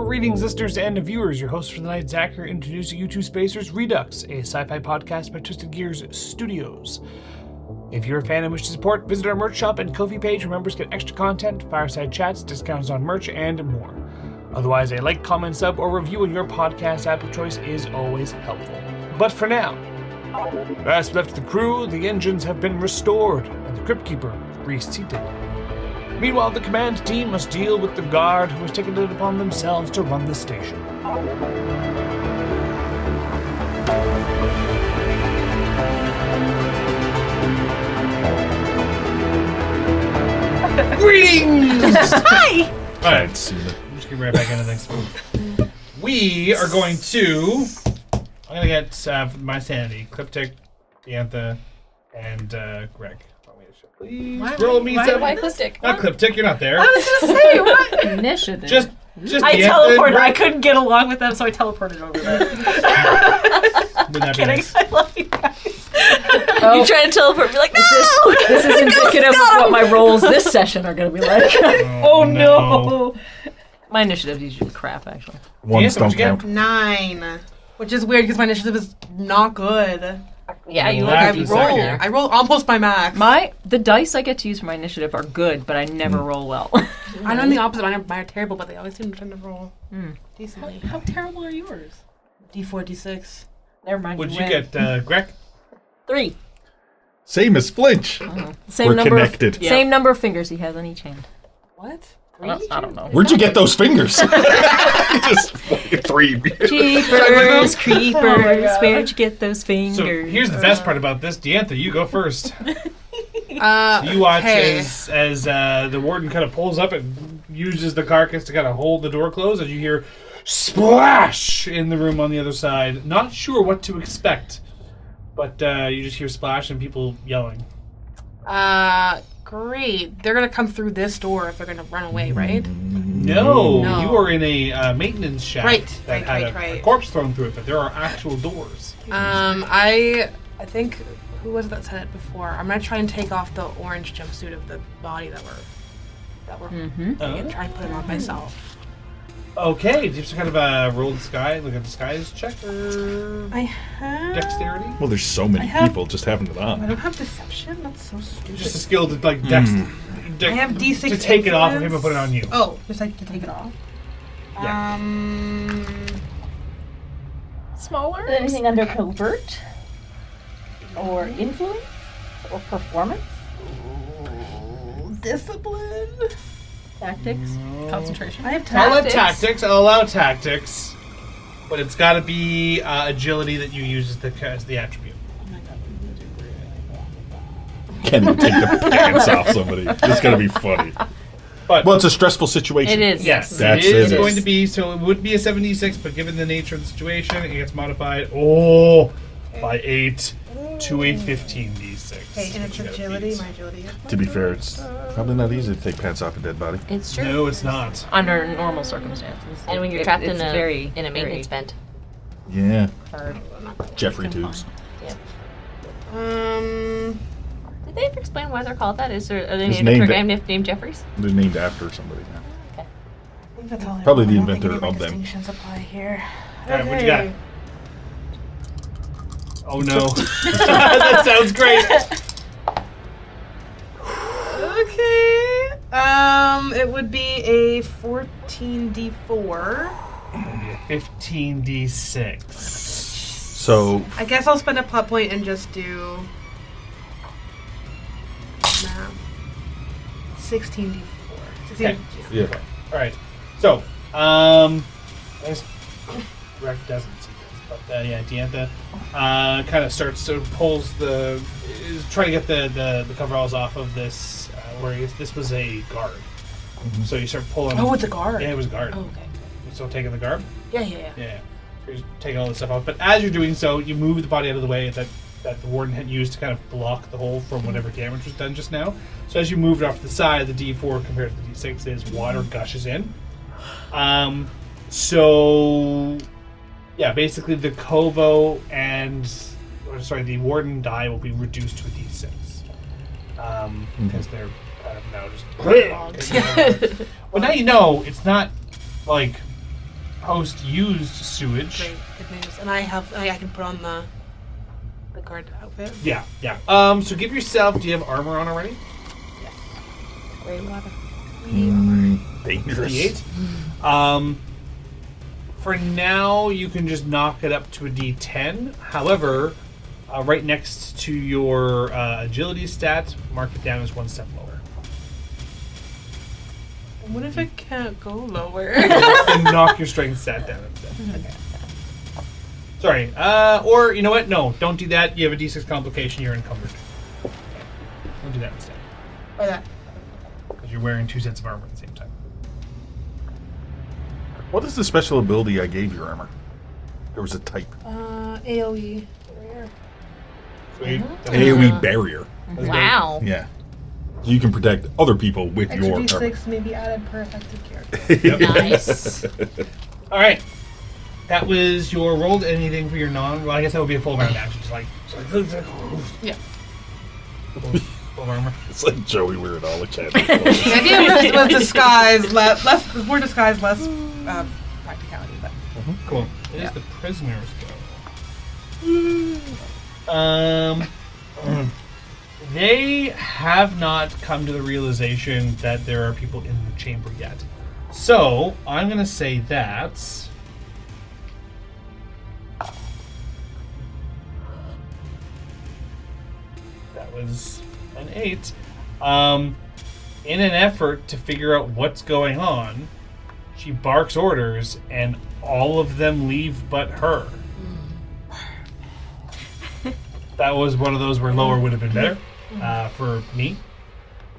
Greetings, listeners and viewers. Your host for the night, Zach, here, introducing you to Spacers Redux, a sci-fi podcast by Twisted Gears Studios. If you're a fan and wish to support, visit our merch shop and Ko-fi page where members get extra content, fireside chats, discounts on merch, and more. Otherwise, a like, comment, sub, or review on your podcast app of choice is always helpful. But for now, as left the crew, the engines have been restored, and the Crypt Keeper reseated. Meanwhile, the command team must deal with the guard who has taken it upon themselves to run the station. Greetings! Hi! Alright, just get right back into things. We are going to... I'm going to get, for my sanity, Cryptic, Diantha, and Greg. Please roll me some. Why Cryptic? Not Cryptic, you're not there. I was going to say, what? Initiative. Just I teleported. I couldn't get along with them, so I teleported over there. Kidding. Nice. I love you guys. You try to teleport, be like, no! This is indicative of what my rolls this session are going to be like. Oh, no. My initiative is usually crap, actually. Ones don't count. 9, which is weird because my initiative is not good. Yeah, you Laugh look for a second. I roll almost my max. The dice I get to use for my initiative are good, but I never roll well. I'm the opposite. Mine are terrible, but they always seem to tend to roll decently. How terrible are yours? D4, D6. Never mind. What'd you get, Greg? 3. Same as Flinch. Same We're number connected. Same number of fingers he has on each hand. What? I don't know. Where'd you get those fingers? Just 3. Jeepers, creepers, where'd you get those fingers? So here's the best part about this. Diantha, you go first. You watch as the warden kind of pulls up and uses the carcass to kind of hold the door closed as you hear splash in the room on the other side. Not sure what to expect, but you just hear splash and people yelling. Great. They're going to come through this door if they're going to run away, right? No, you are in a maintenance shaft that had a corpse thrown through it, but there are actual doors. I think, who was it that said it before? I'm going to try and take off the orange jumpsuit of the body that we're and try and put it on myself. Okay, just kind of roll look at disguise check or I have dexterity. Well, there's so many people just having it I on. don't have deception. That's so stupid. Just a skill to like I have D6 to take it off of him and influence. put it on you. Oh, just like to take it off. Yeah. Smaller? Anything under covert? Or influence? Or performance? Discipline. Tactics? Concentration? I have I'll let tactics. tactics. I'll allow tactics, but it's got to be agility that you use as the attribute. Can you take the pants off somebody? It's going to be funny. But Well, it's a stressful situation. It is. yes, That's it is it. going to be. So it would be a 76, but given the nature of the situation, it gets modified. By 8 to a 15d6. Okay, and it's You gotta agility. beat. My agility is To be fair, it's probably not easy to take pants off a dead body. It's true. No, it's not. Under normal circumstances. And when you're trapped in it's a very, maintenance very vent. Yeah. hard. Jeffrey tubes. Did they ever explain why they're called that? Are they It's named after a named guy named Jeffries? They're named after somebody. I think that's all I Probably want. the I don't think inventor any of them. distinctions apply here. Alright, what you got? Oh no. That sounds great. Okay. It would be a 14d4. 15d6. So, I guess I'll spend a plot point and just do 16d4. 16. Okay. yeah. Alright. So, I guess Rec doesn't see this, but yeah, Diantha kind of pulls is trying to get the coveralls off of this, where this was a guard. Mm-hmm. So you start pulling. Oh, it's a guard. Yeah, it was a guard. Oh, okay. You still taking the garb? Yeah. Yeah. So you're taking all this stuff off. But as you're doing so, you move the body out of the way that the warden had used to kind of block the hole from whatever damage was done just now. So as you move it off to the side, the D4 compared to the D6 is water gushes in. So yeah, basically the Kovo the warden die will be reduced to a D6. Because they're kind of now just... Well, now you know it's not like host used sewage. Great, good news. And I can put on the guard outfit. Yeah. So give yourself. Do you have armor on already? Great water. Dangerous. D8. For now, you can just knock it up to a D10. However, right next to your agility stat, mark it down as 1 step lower. What if it can't go lower? And knock your strength stat down instead. Okay. Sorry. Or, you know what? No, don't do that. You have a D6 complication. You're encumbered. Don't do that instead. Or that. Because you're wearing 2 sets of armor at the same time. What is the special ability I gave your armor? There was a type. AoE. Sweet. AoE barrier. Wow. Yeah. So you can protect other people with Extra your armor. D6 may be added per effective character. Yep. Nice. All right. That was your roll. Anything for your non? Well, I guess that would be a full round action. Just like Yeah. full armor. It's like Joey Weird all the chat. The idea was disguise, less more disguise, less practicality. But Cool. It is the prisoner's go. They have not come to the realization that there are people in the chamber yet. So I'm going to say that. That was an 8. In an effort to figure out what's going on, she barks orders, and all of them leave but her. That was one of those where lower would have been better for me.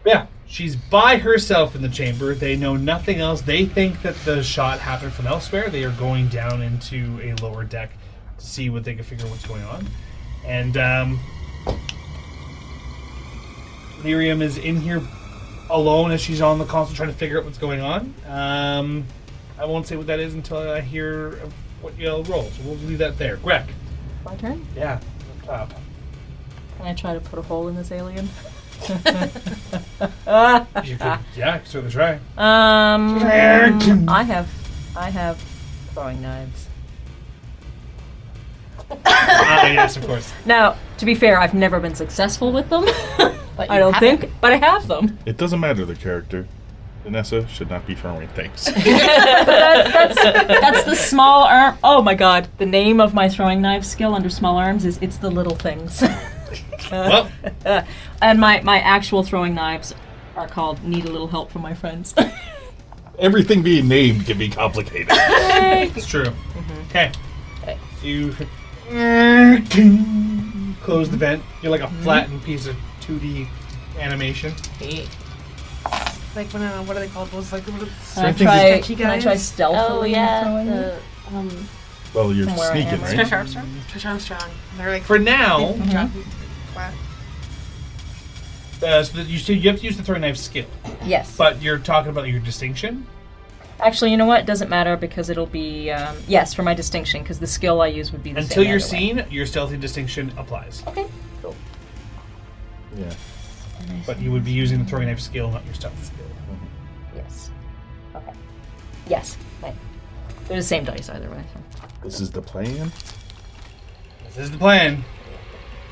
But yeah, she's by herself in the chamber. They know nothing else. They think that the shot happened from elsewhere. They are going down into a lower deck to see what they can figure out what's going on. And Lyrium is in here alone as she's on the console trying to figure out what's going on. I won't say what that is until I hear what you'll roll. So we'll leave that there. Greg. My turn? Yeah, up top. Can I try to put a hole in this alien? You could, yeah, certainly try. I have throwing knives. Yes, of course. Now, to be fair, I've never been successful with them. But I you don't haven't. think, but I have them. It doesn't matter the character. Vanessa should not be throwing things. That's the small arm. Oh my god! The name of my throwing knife skill under small arms is it's the little things. Well, And my actual throwing knives are called need a little help from my friends. Everything being named can be complicated. it's true. Okay. So you close the vent. You're like a flattened piece of 2D animation. like when what are they called? Those like little Can I sketchy try guys? stealthily throwing it? Well, you're From where I sneaking, am. right? Trish Armstrong. Trish Armstrong. They're like For now, flat. so that you have to use the throwing knife skill, Yes. but you're talking about your distinction. Actually, you know what? It doesn't matter because it'll be yes for my distinction because the skill I use would be the Until same you're either way. seen, your stealthy distinction applies. Okay. Cool. Yeah. But you would be using the throwing knife skill, not your stealth skill. Yes. Okay. Yes. Right. They're the same dice either way. So. This is the plan. This is the plan.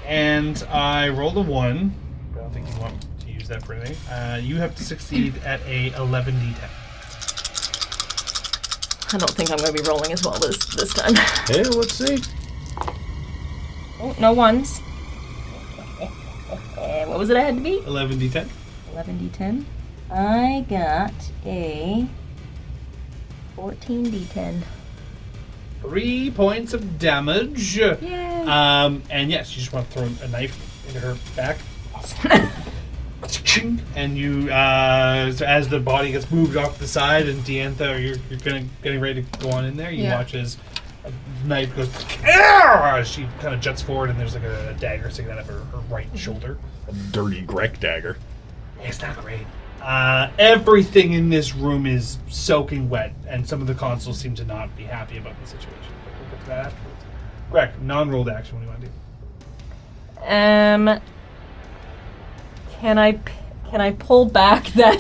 And I rolled a 1. I don't think you want to use that for anything. You have to succeed at a 11d10. I don't think I'm going to be rolling as well this time. Hey, let's see. Oh, no ones. What was it I had to be? 11d10. 11d10. I got a 14d10. 3 points of damage. Yay. And yes, you just want to throw a knife into her back. And you, so as the body gets moved off to the side, and Diantha, you're getting ready to go on in there. You watch as a knife goes. She kind of juts forward, and there's like a dagger sticking out of her right shoulder. A dirty Greg dagger. It's not great. Everything in this room is soaking wet, and some of the consoles seem to not be happy about the situation. But we'll get to that afterwards. Greg, non-rolled action. What do you want to do? Can I pull back that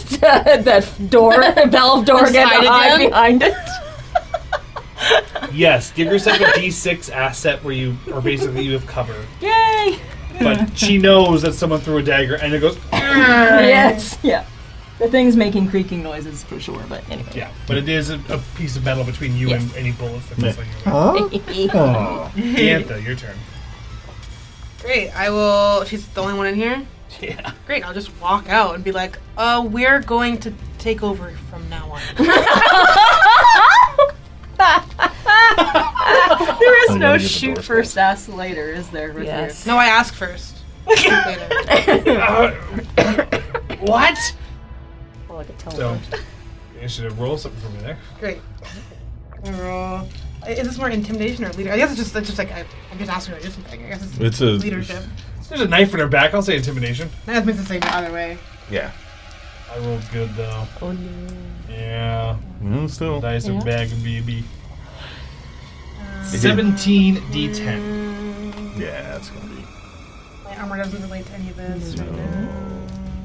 that door, valve door, Slide get hide again? behind it? Yes, give yourself a D6 asset where you have cover. Yay! But she knows that someone threw a dagger, and it goes. Yes. Yeah. The thing's making creaking noises for sure, but anyway. Yeah, but it is a piece of metal between you and any bullets that miss on your way. Oh. Diantha, your turn. Great. I will. She's the only one in here. Yeah. Great. I'll just walk out and be like, we're going to take over from now on. There is I'm no gonna get the shoot door first, closed. ask later, is there? With Yes. No, I ask first. Shoot later. What? Well, I could tell So, first. you should have rolled something for me there. Great. I roll. Is this more intimidation or leader? I guess it's just like I'm just asking her to do something. I guess it's It's a leadership. There's a knife in her back. I'll say intimidation. That makes the same either way. Yeah. I rolled good though. Oh no. Yeah. Still. Dice are back, baby. 17 D10. Yeah, that's gonna be. My armor doesn't relate to any of this right now.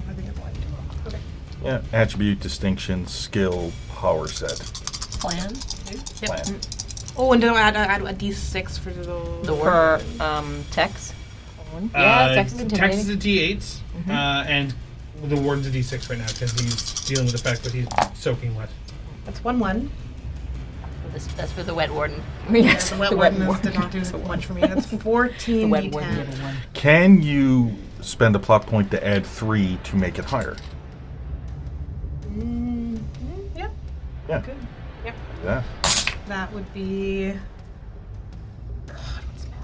I think it's light. Okay. Yeah. Attribute, distinction, skill, power set. Plan? Plan. Oh, and do I add a D6 for the For, Tex? Yeah, Tex is Tex is intimidating. a D8, and the warden's a D6 right now because he's dealing with the fact that he's soaking wet. That's 1-1. That's for the wet warden. Yes. The wet one did not do much for me. That's 14 Wet D10. word, level 1. Can you spend a plot point to add 3 to make it higher? Yeah. Yeah. Good. Yep. Yeah. That would be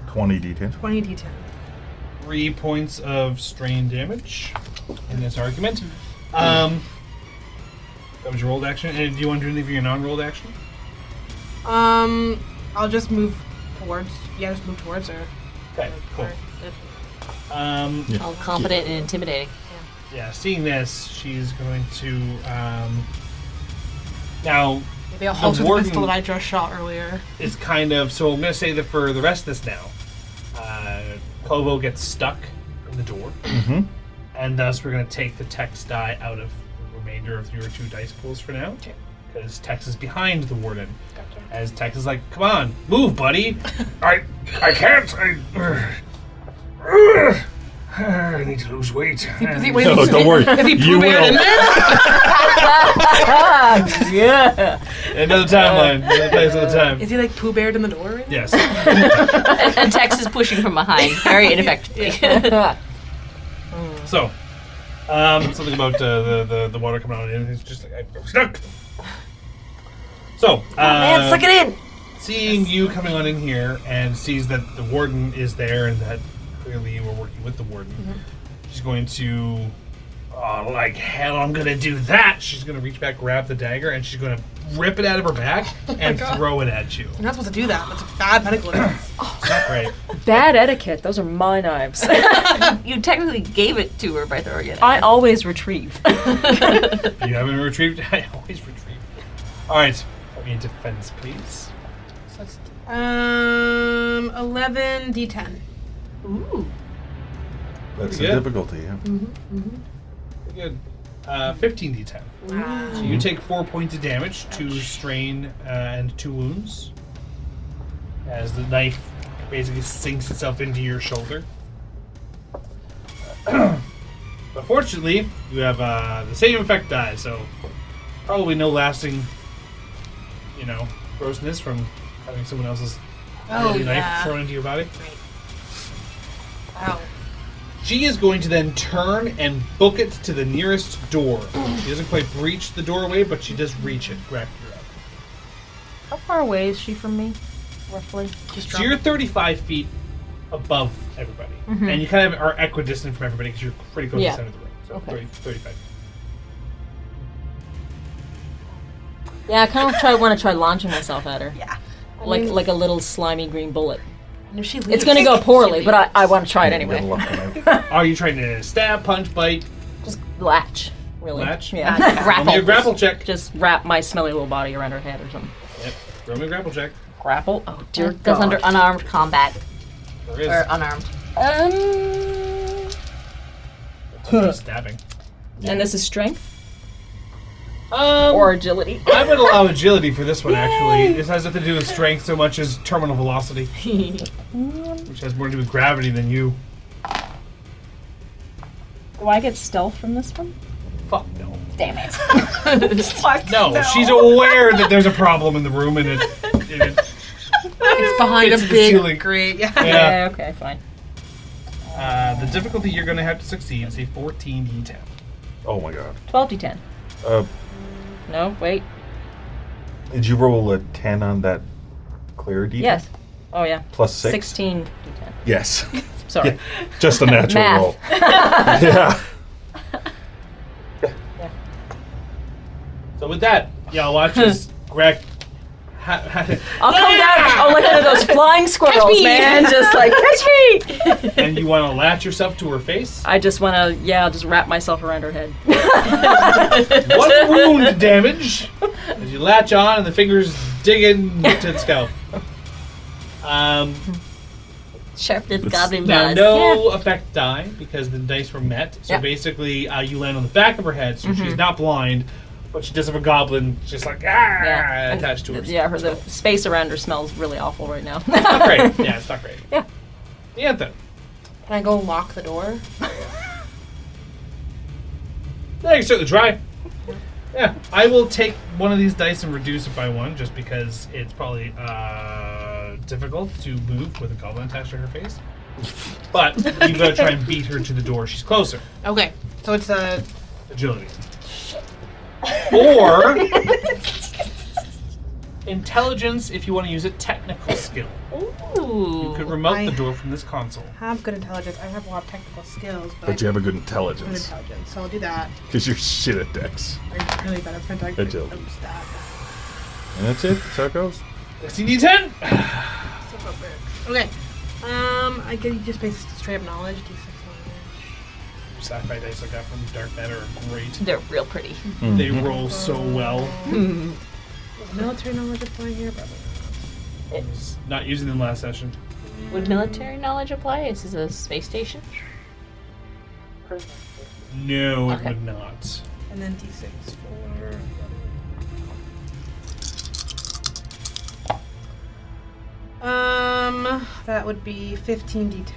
20 D10. 20 D10. 3 points of strain damage in this argument. That was your rolled action. And do you want to do anything for your non-rolled action? I'll just move towards. Yeah, just move towards her. Okay, cool. Yeah. All confident and intimidating. Yeah, seeing this, she's going to now. Maybe I'll hold The the warden- pistol that I just shot earlier. It's kind of so. I'm going to say that for the rest of this now, Kovo gets stuck in the door, Mm-hmm. and thus we're going to take the Tex die out of the remainder of your 2 dice pools for now, because Tex is behind the warden. As Tex is like, "Come on, move, buddy! I can't. I need to lose weight." No, don't worry. You will. Yeah. Another timeline. Another place, another time. Is he like Pooh Beared in the door? Right now? Yes. And Tex is pushing from behind very ineffectively. So, something about the water coming out, and it's just like I'm stuck. So, Man, suck it in! seeing you coming on in here and sees that the warden is there and that clearly you were working with the warden, she's going to, like hell, I'm gonna do that. She's gonna reach back, grab the dagger, and she's gonna rip it out of her back and throw it at you. You're not supposed to do that. That's bad medical advice. Not great. Bad etiquette. Those are my knives. You technically gave it to her by throwing it. I always retrieve. You haven't retrieved. I always retrieve. All right, put me in defense, please. 11 D10. Ooh. That's Pretty the good. difficulty, yeah. Pretty good. 15 d10. So you take 4 points of damage, 2 strain and 2 wounds, as the knife basically sinks itself into your shoulder. But fortunately, you have the same effect die, so probably no lasting, grossness from having someone else's bloody knife thrown into your body. Wow. She is going to then turn and book it to the nearest door. She doesn't quite breach the doorway, but she does reach it. Correct, you're up. How far away is she from me, roughly? So you're 35 feet above everybody. And you kind of are equidistant from everybody because you're pretty close to the center of the room. So Okay. 35 feet. Yeah, I kind of want to try launching myself at her. Yeah. Like a little slimy green bullet. And if she leaves, It's going to go poorly, but I want to try it anyway. Level up the knife. Are you trying to stab, punch, bite, Just latch, really. latch? Yeah. Roll me a grapple check. Just wrap my smelly little body around her head or something. Yep. Roll me a grapple check. Grapple? Oh, dear That's God. under unarmed combat. There is. Or unarmed. It's stabbing. And this is strength? Or agility. I would allow agility for this one, actually. This has nothing to do with strength so much as terminal velocity, which has more to do with gravity than you. Do I get stealth from this one? Fuck no. Damn it. No, she's aware that there's a problem in the room and it It's behind a It's the big ceiling. grate. Yeah. Yeah. Okay, fine. The difficulty you're going to have to succeed is a 14d10. Oh my god. 12d10. No, wait. Did you roll a 10 on that clear D10? Yes. Oh, yeah. Plus 6? 16d10. Yes. Sorry. Yeah, just a natural Math. roll. Yeah. So with that, y'all watch as Greg... I'll come down. I'll like one of those flying squirrels, man. Just like, catch me! and you want to latch yourself to her face. I just want to, I'll just wrap myself around her head. 1 wound damage as you latch on and the fingers dig into the scalp. Sharp as goblin Now, claws. no effect die because the dice were met. So Yep. basically, you land on the back of her head, so she's not blind, but she does have a goblin just like attached to her. Yeah, the space around her smells really awful right now. It's not great. Yeah, it's not great. Yeah. The anthem. Can I go lock the door? Yeah, you can certainly try. Yeah, I will take one of these dice and reduce it by 1 just because it's probably difficult to move with a goblin attached to her face. But you've got to try and beat her to the door. She's closer. Okay. So it's a. Agility. Or intelligence if you want to use a technical skill. You could remote the door from this console. Have good intelligence. I have a lot of technical skills, But you have a good good intelligence. intelligence. So I'll do that. Because you're shit at dex. I'm really bad at technical. Agility. Oops, that. And that's it? That's how it goes? CD10? Okay. I can just base straight up knowledge. D6 knowledge. Sci-fi dice I got from Dark Matter are great. They're real pretty. They roll so well. Is military knowledge apply here? Probably not. Not using them last session. Would military knowledge apply? This is a space station. No, it Okay. would not. And then D6 for. That would be 15d10.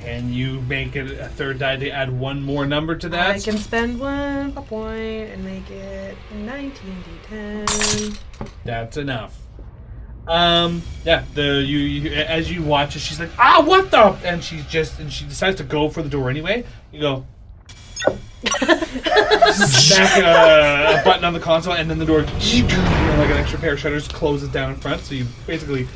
Can you make it a third die to add 1 more number to that? I can spend 1 point and make it 19d10. That's enough. Yeah. You as you watch it, she's like, what the? And she decides to go for the door anyway. You go. Smack a button on the console, and then the door, like an extra pair of shutters, closes down in front. So you basically,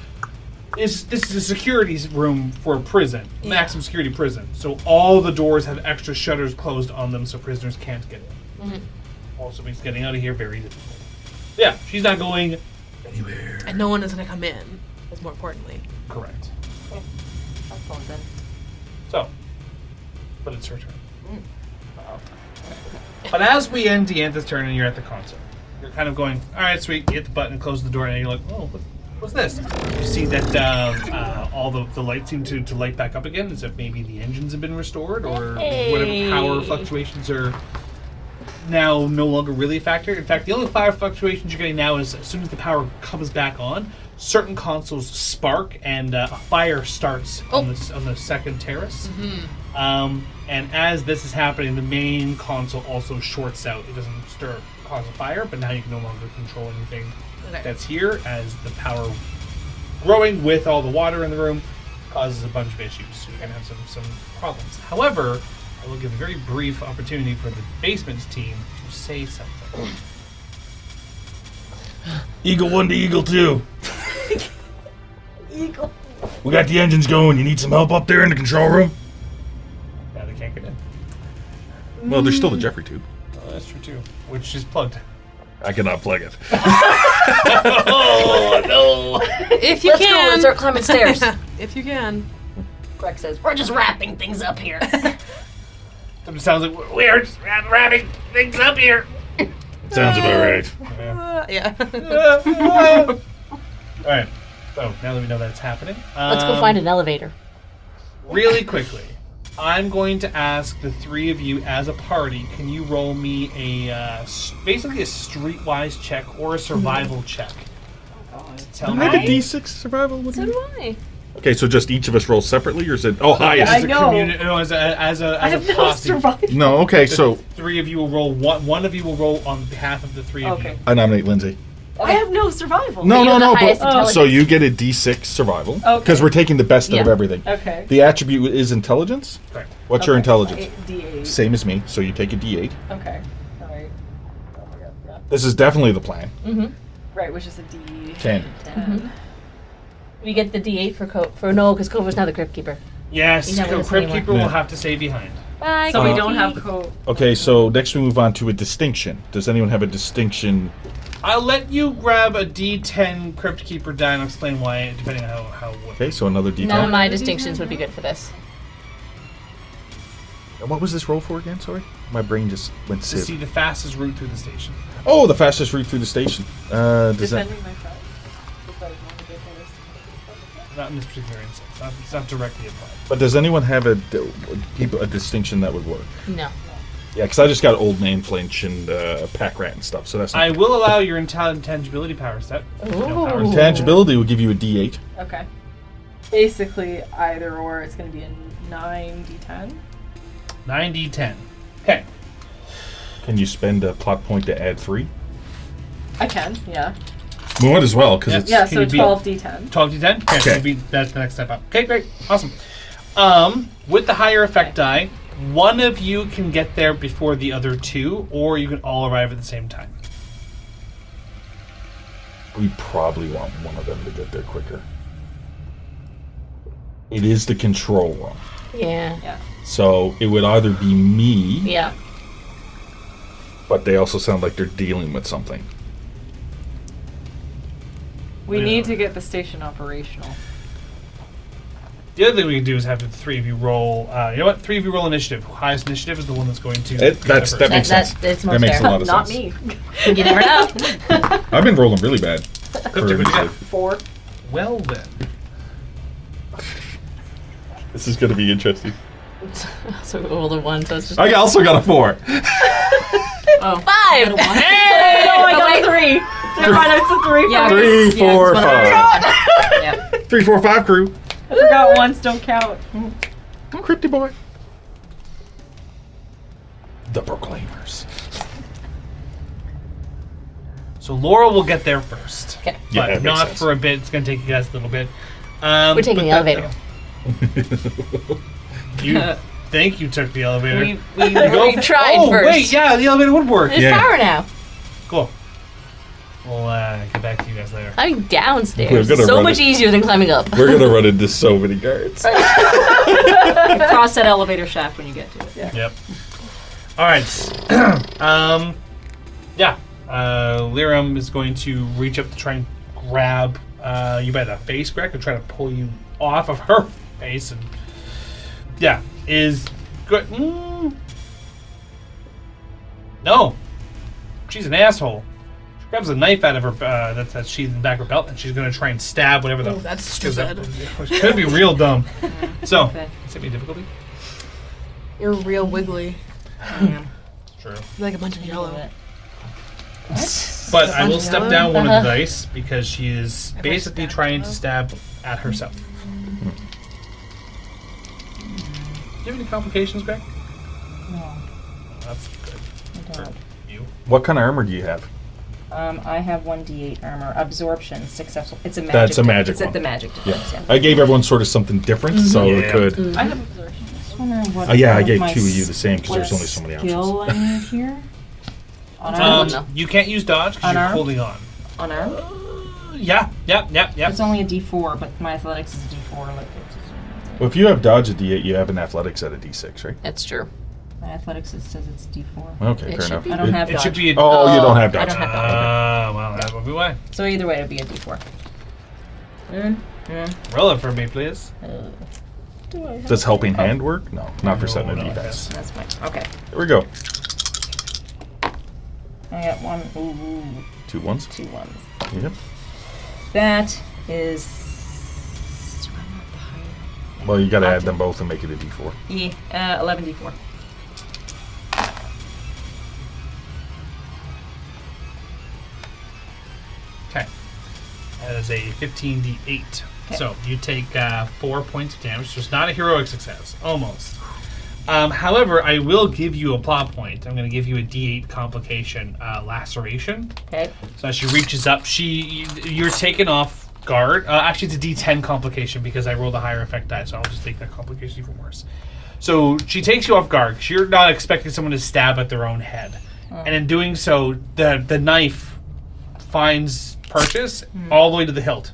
this is a security room for a prison, maximum security prison. So all the doors have extra shutters closed on them, so prisoners can't get in. Also makes getting out of here very difficult. Yeah, she's not going anywhere. And no one is going to come in, is more importantly. Correct. That's fun then. So, but it's her turn. But as we end Deanth's turn and you're at the console, you're kind of going, all right, sweet, you hit the button, close the door, and you're like, oh, what's this? You see that all the lights seem to light back up again, as if maybe the engines have been restored, or whatever power fluctuations are now no longer really a factor. In fact, the only power fluctuations you're getting now is as soon as the power comes back on, certain consoles spark and a fire starts on the second terrace. And as this is happening, the main console also shorts out. It doesn't cause a fire, but now you can no longer control anything that's here, as the power growing with all the water in the room causes a bunch of issues. So you're going to have some problems. However, I will give a very brief opportunity for the basements team to say something. Eagle 1 to Eagle 2. Eagle. We got the engines going. You need some help up there in the control room? Yeah, they can't get in. Well, there's still the Jeffrey tube. Oh, that's true too. Which is plugged. I cannot plug it. Oh no! If you Let's go. can. Let's start climbing stairs. If you can. Greg says, we're just wrapping things up here. It sounds like we are just wrapping things up here. Sounds about right. Yeah. All right. So now that we know that's happening, Let's go find an elevator. really quickly. I'm going to ask the three of you as a party, can you roll me basically a streetwise check or a survival check? Tell Do me. I have a D6 survival? What do So you- do I. Okay, so just each of us roll separately, or is it? Oh, highest. I know. As a I have no posse. survival. No, okay, so Three of you will roll. One of you will roll on behalf of the three of Okay. you. I nominate Lindsay. I have no survival. No, you no, have the no. highest But, intelligence. so you get a D6 survival Okay. because we're taking the best out of Yeah. everything. Okay. The attribute is intelligence. Correct. What's your intelligence? D8. Same as me, so you take a D8. Okay. Alright. Yeah. This is definitely the plan. Right, which is a D10. 10. We get the D8 for Noel because Kova's now the Crypt Keeper. Yes, He's not with us Crypt anymore. Keeper will Yeah. have to stay behind. Bye. So we Uh, don't have code. Okay, so next we move on to a distinction. Does anyone have a distinction? I'll let you grab a D10 Crypt Keeper die and I'll explain why, depending on how. Okay, so another D10. None of my distinctions would be good for this. And what was this roll for again? Sorry, my brain just went To sieve. see the fastest route through the station. Oh, the fastest route through the station. Does that? Defending myself. If I want to get this. Not in this particular instance. It's not directly applied. But does anyone have a distinction that would work? No. Yeah, because I just got old man flinch and pack rat and stuff, so that's not I will allow your intangibility power set. No power Ooh. set. Intangibility will give you a D8. Okay. Basically, either or. It's going to be a 9d10. 9d10. Okay. Can you spend a plot point to add 3? I can, yeah. We might as well, because it's... Yeah, Can so you beat- 12d10. 12d10? Okay. Okay. That's the next step up. Okay, great. Awesome. With the higher effect die, one of you can get there before the other two, or you can all arrive at the same time. We probably want one of them to get there quicker. It is the control room. Yeah. Yeah. So it would either be me, Yeah. but they also sound like they're dealing with something. We Yeah. need to get the station operational. The other thing we can do is have the three of you roll. You know what? Three of you roll initiative. Highest initiative is the one that's going to. That makes That- sense. that's more That makes a fair. lot of Not sense. me. You never know. I've been rolling really bad. Cryptic, what do you got? 4. Well then. This is going to be interesting. So we rolled a 1, so it's just I also got a 4. 5. Hey! Oh, I got a 3. Never mind, it's a 3. Yeah. 3, 4, it's 5. Yep. 3, 4, 5 crew. I forgot ones don't count. Crypty boy. The Proclaimers. So Laura will get there first. Okay. Yeah, But that makes not sense. for a bit. It's going to take you guys a little bit. We're taking the elevator. You think you took the elevator. We go tried oh, first. wait, yeah, the elevator would work. There's Yeah. power now. Cool. We'll get back to you guys later. Climbing downstairs We're is gonna so run much it. easier than climbing up. We're going to run into so many guards. Cross that elevator shaft when you get to it. Yeah. Yep. All right. Yeah. Liram is going to reach up to try and grab you by the face, Greg, and try to pull you off of her face. And yeah, is good. No, she's an asshole. She grabs a knife out of her that's sheathed in the back of her belt, and she's going to try and stab whatever the. Oh, that's 'cause that- stupid. Which could be real dumb. So, Okay. is it be difficulty? You're real wiggly. True. You're like a bunch of jello. But I will step down one of Uh-huh. the dice because she is basically stabbed trying to her? stab at herself. Do you have any complications, Greg? No, That's good. I For don't. you. What kind of armor do you have? I have 1d8 armor. Absorption, successful. It's a magic. That's a magic It's one. at the magic Yeah. defense, yeah. I gave everyone sort of something different, so it Yeah. could. I have absorption. Just wondering what. Yeah, I what gave my 2 of you the same because what there's only so many options. skill I need here. Unarmed. no. You can't use dodge because you're Unarmed? holding on. Unarmed. Yeah. It's only a D4, but my athletics is a D4. Like Well, if you have dodge at D8, you have an athletics at a D6, right? That's true. my athletics says it's D4. Okay, It fair should enough. be. I don't have It dodge. should be. Oh, you don't have I dodge. don't have dodge. Well, that would be why. So either way, it'd be a D4. Roll it for me, please. Do I have Does helping hand work? No, not for setting a No, defense. That's fine. Okay. Here we go. I got one. Ooh, 2 ones. 2 ones. Yep. That is. Well, you got to add them both and make it a d4. Yeah, 11d4. Okay. That is a 15d8. Okay. So you take 4 points of damage. So it's not a heroic success. Almost. However, I will give you a plot point. I'm going to give you a d8 complication laceration. Okay. So as she reaches up, you're taken off guard. Actually, it's a d10 complication because I rolled a higher effect die, so I'll just take that complication even worse. So she takes you off guard because you're not expecting someone to stab at their own head. And in doing so, the knife finds purchase all the way to the hilt.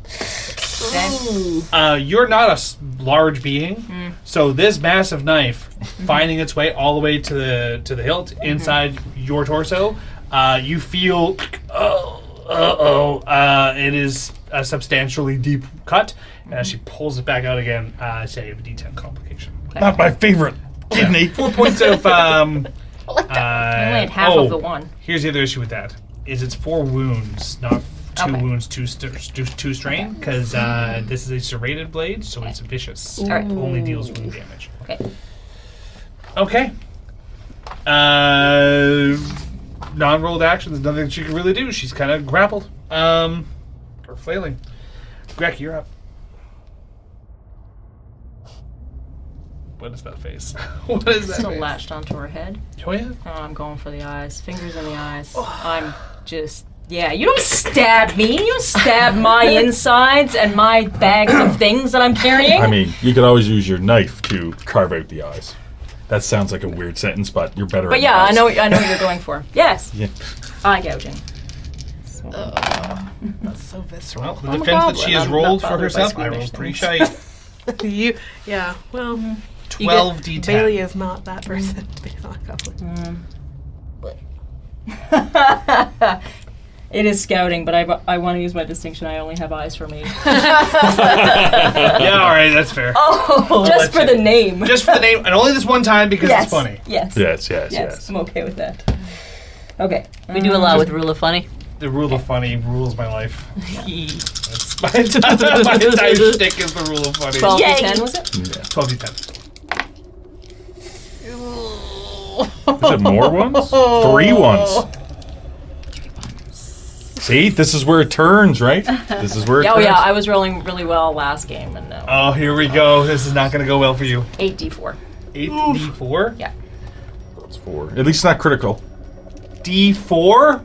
Okay. You're not a large being, so this massive knife finding its way all the way to the hilt inside your torso, you feel, it is a substantially deep cut, and as she pulls it back out again, say a d10 complication. Not my favorite kidney. 4 points of. I only had half of the one. Here's the other issue with that: is it's 4 wounds, not 2 Okay. wounds, 2 strain, because this is a serrated blade, so it's vicious. All right. Only deals wound damage. Okay. Okay. Non-rolled action. There's nothing she can really do. She's kind of grappled. Or flailing. Greg, you're up. What is that face? What is that Still face? latched onto her head. Oh, yeah? Oh, I'm going for the eyes. Fingers in the eyes. I'm just... Yeah, you don't stab me. You don't stab my insides and my bags of things that I'm carrying. I mean, you could always use your knife to carve out the eyes. That sounds like a weird sentence, but you're better But at yeah, I eyes. know what you're going for. Yes. Yeah. Eye gouging. That's so visceral. Well, the I'm a defense that she has goblin. I'm rolled not for bothered by herself, I squeamish rolled pretty things. shy. Yeah, well, 12 d10. Bailey is not that person. He's not a goblin. It is scouting, but I want to use my distinction. I only have eyes for me. Yeah, alright, that's fair. Oh, just for the name. Just for the name, and only this one time because yes. it's funny. Yes. Yes. I'm okay with that. Okay. We do a lot with rule of funny. The rule of funny rules my life. That's my entire shtick is the rule of funny. 12 Yay. 10 was it? Yeah. 12 d10. Is it more ones? 3 ones. See, this is where it turns, right? This is where it Oh turns. yeah, I was rolling really well last game, and Oh, here we go. This is not going to go well for you. 8d4. 8d4? Yeah. That's 4. At least not critical. D4?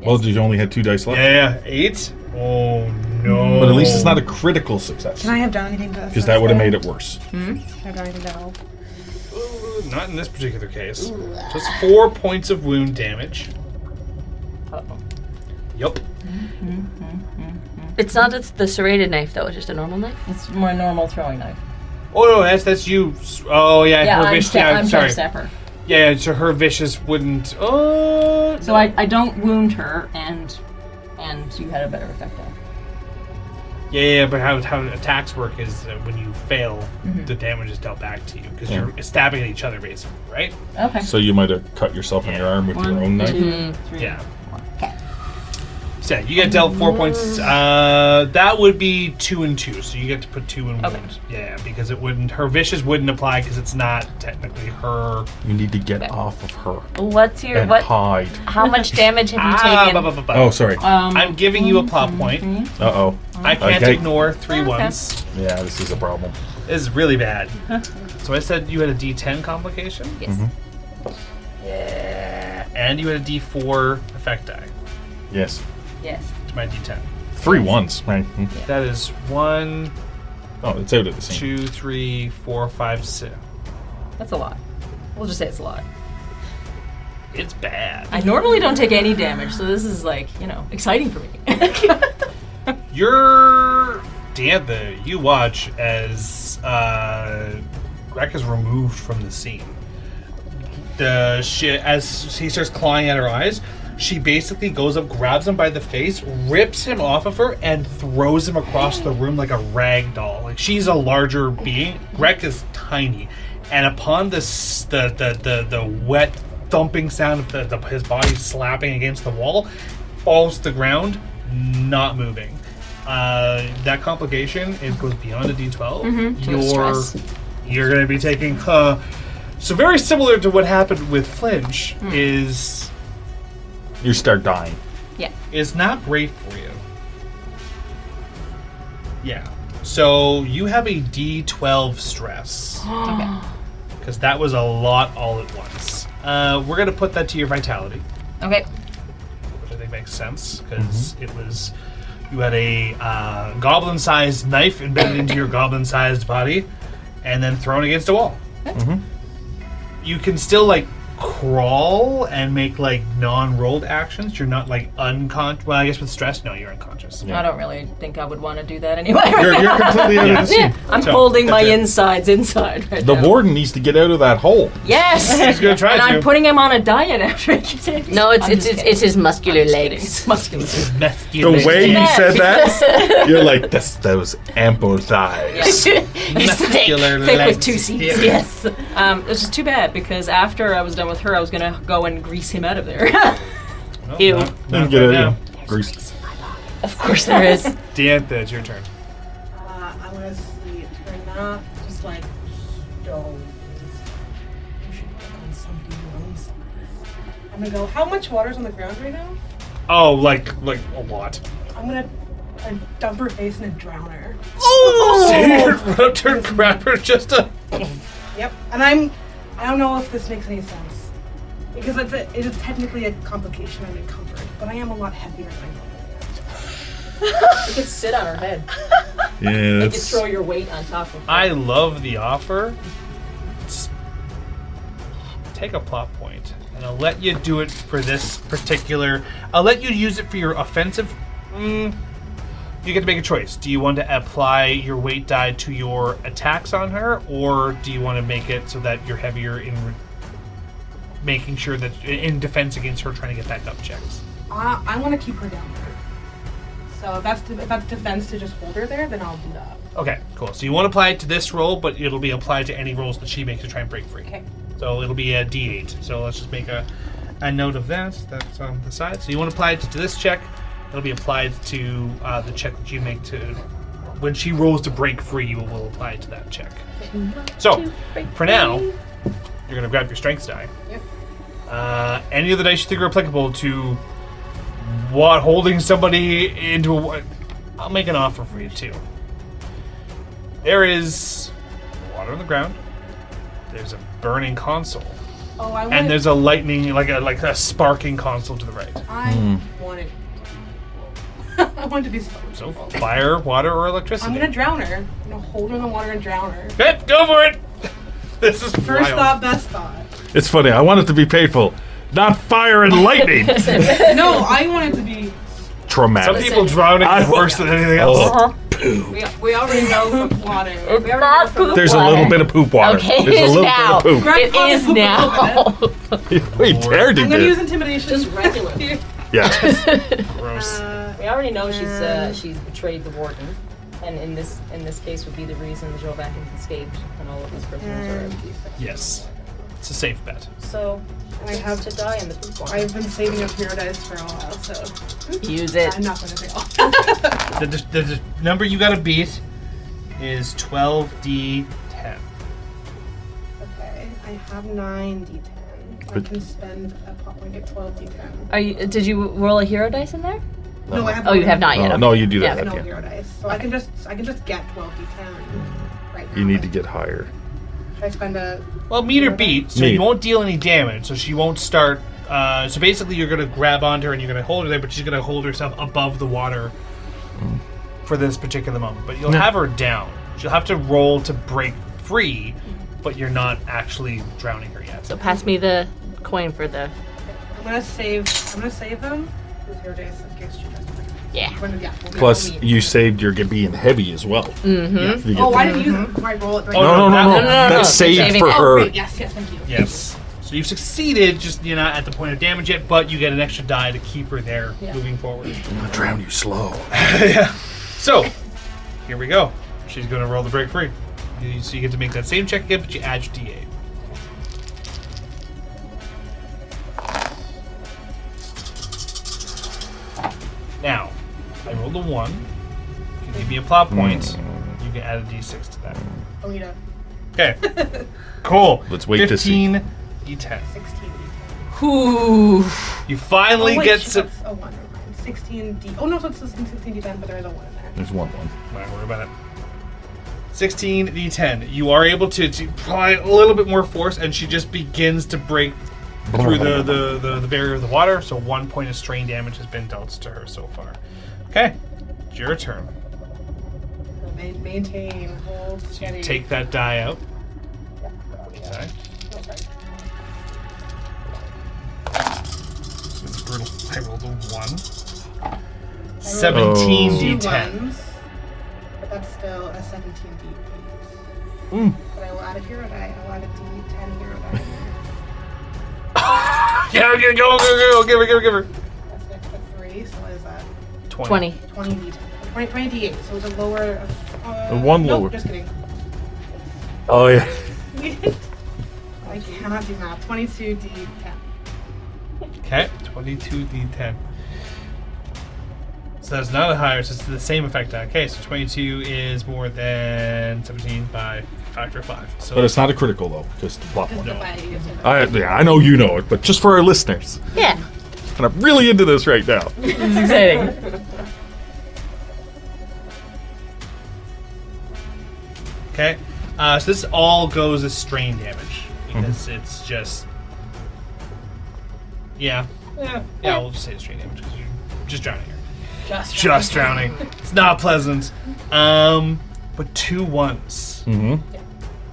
Well, you only had 2 dice left. Yeah, 8? Oh, no. But at least it's not a critical success. Can I have done anything to Because that would have made it worse. Can I have done anything to help? Not in this particular case. Just 4 points of wound damage. Uh-oh. Yup. It's not the serrated knife, though. It's just a normal knife. It's my normal throwing knife. Oh, no, that's you. Oh, yeah, Yeah, her I'm, vicious. I'm trying sorry. to stab her. Yeah, so her vicious wouldn't. So I don't wound her, and you had a better effect on her. Yeah, but how attacks work is when you fail, the damage is dealt back to you because you're stabbing at each other, basically, right? Okay. So you might have cut yourself in your arm with your own 1, knife. 2, 3. Yeah. Okay. So you get dealt 4 points. That would be 2 and 2. So you get to put 2 in Okay. wound. Yeah, because it wouldn't. Her vicious wouldn't apply because it's not technically her. You need to get off of her What's your and what? hide. How much damage have you taken? Oh, sorry. I'm giving you a plot point. Uh-oh. I can't Okay. ignore 3 ones. Yeah, this is a problem. This is really bad. So I said you had a D10 complication. Yes. Yeah, and you had a D4 effect die. Yes. Yes. To my D10. 3 ones, right? That is 1, Oh, it's out of the same. 2, 3, 4, 5, 6. That's a lot. We'll just say it's a lot. It's bad. I normally don't take any damage, so this is like, exciting for me. You're Diantha. You watch as Greg is removed from the scene. As he starts clawing at her eyes, she basically goes up, grabs him by the face, rips him off of her, and throws him across the room like a rag doll. Like she's a larger being. Greg is tiny, and upon this, the wet thumping sound of his body slapping against the wall, falls to the ground, not moving. that complication, it goes beyond a D12. Mm-hmm. You're going to be taking... so very similar to what happened with Flinch is... You start dying. Yeah. It's not great for you. Yeah. So you have a D12 stress. Okay. Because that was a lot all at once. We're going to put that to your vitality. Okay. Which I think makes sense. Because it was... You had a goblin-sized knife embedded into your goblin-sized body. And then thrown against a wall. Mm-hmm. You can still, like, crawl and make, like, non-rolled actions. You're not, like, unconscious. Well, I guess with stress, no, you're unconscious. Yeah. I don't really think I would want to do that anyway. You're completely out of the scene. Yeah, I'm So, holding my that's it. insides inside right The now. warden needs to get out of that hole. Yes! He's going to try And to. I'm putting him on a diet after he takes. No, it's I'm just kidding. his muscular I'm just kidding. legs. It's muscular. The way you said that, you're like, that's those ample thighs. He's thick. Thick with two C's. Yes. It was just too bad because after I was done with her, I was gonna go and grease him out of there. Ew. Then get out of here. Grease. Of course there is. Diantha, it's your turn. I'm gonna see turn that just like stones. You should pick on somebody your own size. I'm gonna go. How much water's on the ground right now? Oh, like a lot. I'm gonna dump her face and drown her. So you're run up to her and grab her just to... Yep. And I don't know if this makes any sense because it is technically a complication I'm encumbered, but I am a lot heavier than I am. You could sit on her head. Yeah, You could that's... throw your weight on top of her. I love the offer. Take a plot point, and I'll let you do it for this particular... I'll let you use it for your offensive... You get to make a choice. Do you want to apply your weight die to your attacks on her, or do you want to make it so that you're heavier in making sure that in defense against her trying to get back up checks? I want to keep her down there. So if that's defense to just hold her there, then I'll do that. Okay, cool. So you want to apply it to this roll, but it'll be applied to any rolls that she makes to try and break free. Okay. So it'll be a D8. So let's just make a note of that. That's on the side. So you want to apply it to this check. It'll be applied to the check that you make to... When she rolls to break free, you will apply it to that check. So, for now, you're going to grab your strength die. Yep. Any of the dice you think are applicable to holding somebody into a... I'll make an offer for you, too. There is water on the ground. There's a burning console. Oh, I want. And there's a lightning, like a sparking console to the right. I want it. I want it to be sparked. So, fire, water, or electricity. I'm gonna drown her. I'm gonna hold her in the water and drown her. Okay, go for it! This is First wild. thought, best thought. It's funny. I want it to be painful, not fire and lightning. No, I want it to be. Traumatic. Some people drowning is worse than anything else. Oh, We already know from Water. It's not poop there's a water. little bit of poop water. Okay, There's it a is little now. bit of poop. It is now. Wait, dared he I'm gonna use did. intimidation. just regular. Yeah. Gross. We already know she's betrayed the warden, and in this case would be the reason the Jovakins escaped and all of his prisoners are out. Yes. It's a safe bet. So I have to die in the poop water. I've been saving up hero dice for a while, so Use it. I'm not gonna fail. The number you gotta beat is 12d10. Okay, I have 9 d10. I can spend a pop point at 12 d10. Did you roll a hero dice in there? No, I have. Oh, you have not yet. Oh, okay. no, you do Yeah. that. No Yeah. hero dice, so I can just get 12 d10 right now. You need to get higher. Should I spend a? Well, meet or beat, so Meet. you won't deal any damage, so she won't start... so basically you're gonna grab onto her and you're gonna hold her there, but she's gonna hold herself above the water for this particular moment. But you'll have her down. She'll have to roll to break free, but you're not actually drowning her yet. So pass me the coin for the. I'm gonna save them. With hero dice in case she doesn't. Yeah. We'll be Plus, meet. you saved your being heavy as well. Mm-hmm. You get Oh, I that. didn't use it. I roll it right Oh, now. No. no. That's saved Saving- for oh, her. Great. Yes, thank you. Yes. So you've succeeded, just you're not at the point of damage yet, but you get an extra die to keep her there moving forward. I'm gonna drown you slow. So, here we go. She's going to roll the break free. So you get to make that same check again, but you add your D8. Now, I rolled a 1. you give me a plot point, you can add a d6 to that. Oh, yeah. Okay. Cool. Let's wait to see. 15 d10. 16 D10. Ooh. You finally get some. That's a 1. Never mind. 16 D. Oh, no, so it's 16 D10, but there is a 1 in there. There's one. Don't worry about it. 16 d10. You are able to apply a little bit more force, and she just begins to break through the barrier of the water. So 1 point of strain damage has been dealt to her so far. Okay, it's your turn. Maintain, hold, steady. Take that die out. Okay. Oh, sorry. It's brutal. I rolled a 1. 17 Two d10. ones, but that's still a 17 D8. But I will add a hero die. I will add a D10 hero die. Yeah, okay, go. Give her. That's an extra 3, so what is that? 20. 20 D10. 20 D8, so it's a lower. One nope, lower. Just kidding. Oh yeah. I cannot do math. 22 D10. Okay, 22 d10. So that's not higher, so it's the same effect. Okay, so 22 is more than 17 by factor of 5. So But it's not a critical though, just the plot Just point. the by I know you know it, but just for our listeners. Yeah. And I'm really into this right now. This is exciting. Okay, so this all goes as strain damage because it's just yeah, we'll just say it's strain damage because you're just drowning here. Just drowning. It's not pleasant. But 2 1s. Mm-hmm.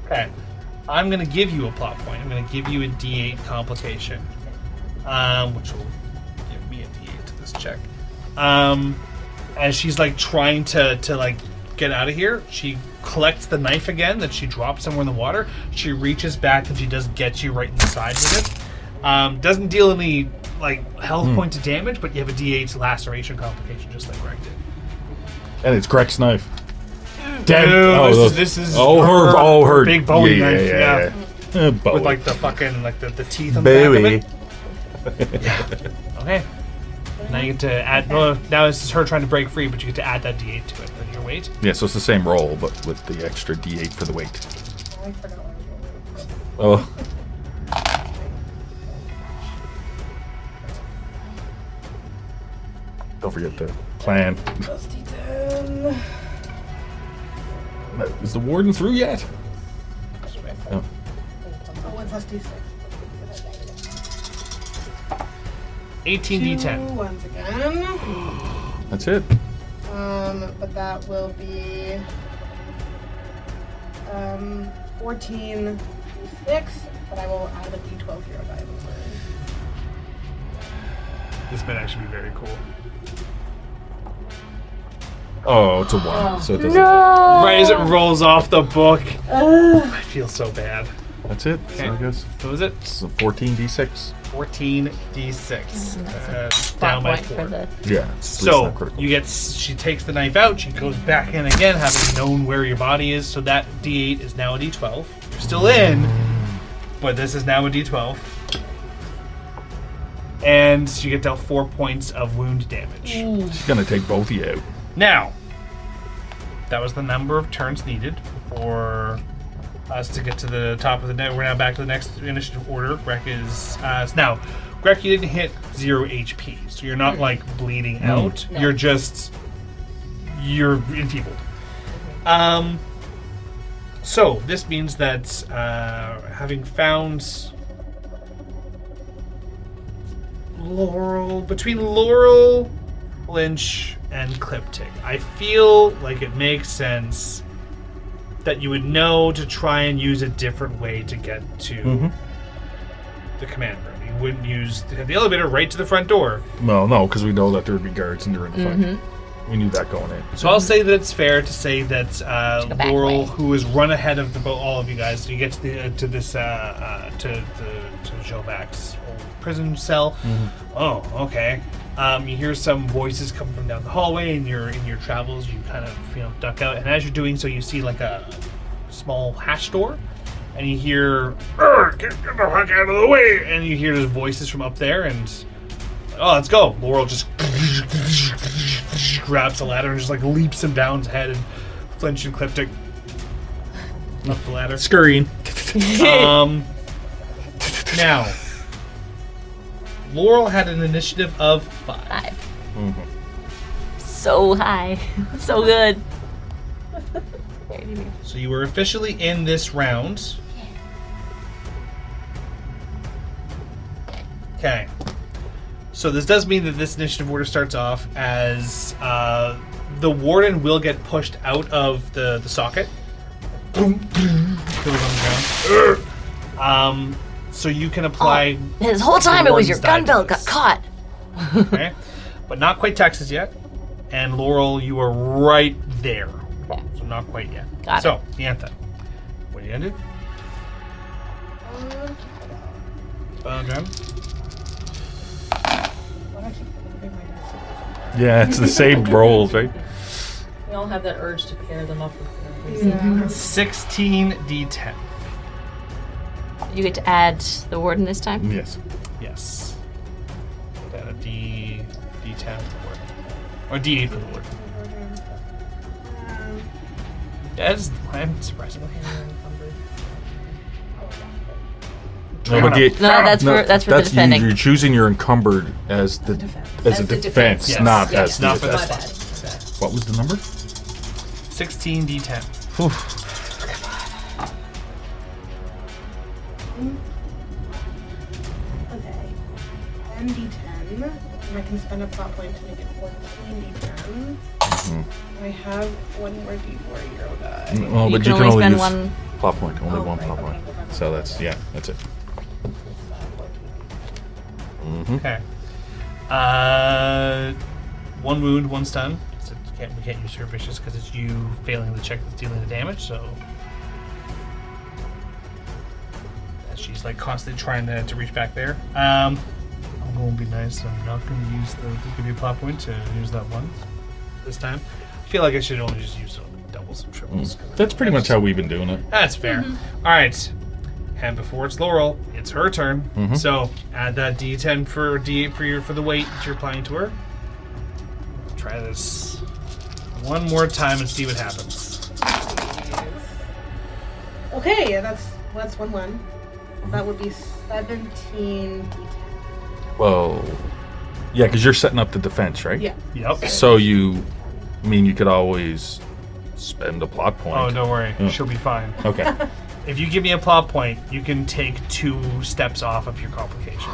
Okay, I'm gonna give you a plot point. I'm gonna give you a D8 complication, which will give me a D8 to this check. As she's like trying to like get out of here, she collects the knife again that she dropped somewhere in the water. She reaches back and she does get you right in the side with it. Doesn't deal any like health points of damage, but you have a D8 laceration complication just like Greg did. And it's Greg's knife. Damn! Oh, This is her big Bowie knife, yeah. Bowie. with like the fucking like the teeth on the back of Bowie. it. Okay. Now you get to add. Well, now this is her trying to break free, but you get to add that D8 to it with your weight. Yeah, so it's the same roll, but with the extra D8 for the weight. I forgot what I was rolling. Oh. Don't forget the plan. Plus D10. Is the warden through yet? Oh. Oh, 1 plus D6. 18 Two D10. ones again. That's it. But that will be 14 D6, but I will add a D12 hero die. This might actually be very cool. Oh, it's a 1. So it doesn't. Right as it rolls off the book. I feel so bad. That's it. Okay. So I guess What was it? it's a 14 D6. 14 D6. Down by 4. Yeah. So you get. She takes the knife out. She goes back in again, having known where your body is. So that D8 is now a D12. You're still in, but this is now a D12. And you get dealt 4 points of wound damage. She's gonna take both of you out. Now, that was the number of turns needed for us to get to the top of the net. We're now back to the next initiative order. Greg is now. Greg, you didn't hit 0 HP, so you're not like bleeding out. No. You're enfeebled. So this means that having found between Laurel, Lynch, and Cliptic, I feel like it makes sense that you would know to try and use a different way to get to the command room. You wouldn't use the elevator right to the front door. Well, no, because we know that there would be guards and during the fight. We knew that going in. So I'll say that it's fair to say that the back Laurel, way. who has run ahead of all of you guys, so you get to Jovac's old prison cell. Oh, okay. You hear some voices come from down the hallway, and in your travels, you kind of duck out. And as you're doing so, you see like a small hatch door, and you hear, "Get the heck out of the way!" And you hear those voices from up there, and oh, let's go. Laurel just grabs the ladder and just like leaps him down his head, and Flinch and Cliptic up the ladder. Scurrying. Now, Laurel had an initiative of 5. 5. Mm-hmm. So high. So good. So you were officially in this round. Okay. So this does mean that this initiative order starts off as the warden will get pushed out of the socket. Goes on the ground. So you can apply. This whole time the it was your warden's gun die to belt got this. caught. Okay. But not quite Texas yet. And Laurel, you are right there. Okay. So not quite yet. Got So, Yantha, what are you gonna do? Drum. Yeah, it's the same rolls, right? We all have that urge to pair them up with them. 16 d10. You get to add the warden this time? Yes. Yes. Got a d10 for the word. Or d8 for the word. I'm surprised. No, but that's for the defending. You're choosing your encumbered as a defense, Yes. not Yes, as not the for My this bad. one. What was the number? 16 d10. Okay. 10 d10. And I can spend a plot point to make it 14 d10. Mm-hmm. I have one more d4 hero die. Well, but can you can only only spend use one. plot point. Only Oh, one right, plot okay, point. well, then So I'll- that's it. Okay. One wound, one stun. So we can't use her vicious because it's you failing the check that's dealing the damage. So she's like constantly trying to reach back there. I'm going to be nice. I'm not going to use the give you a plot point to use that one this time. I feel like I should only just use doubles and triples. That's pretty much how we've been doing it. That's fair. All right. And before it's Laurel, it's her turn. Mhm. So add that D10 for D8 for the weight that you're applying to her. Try this one more time and see what happens. Okay, yeah, that's 1-1. That would be 17 d10. Well, yeah, because you're setting up the defense, right? Yeah. Yep. So you could always spend a plot point. Oh, don't worry. Yeah. She'll be fine. Okay. If you give me a plot point, you can take 2 steps off of your complication.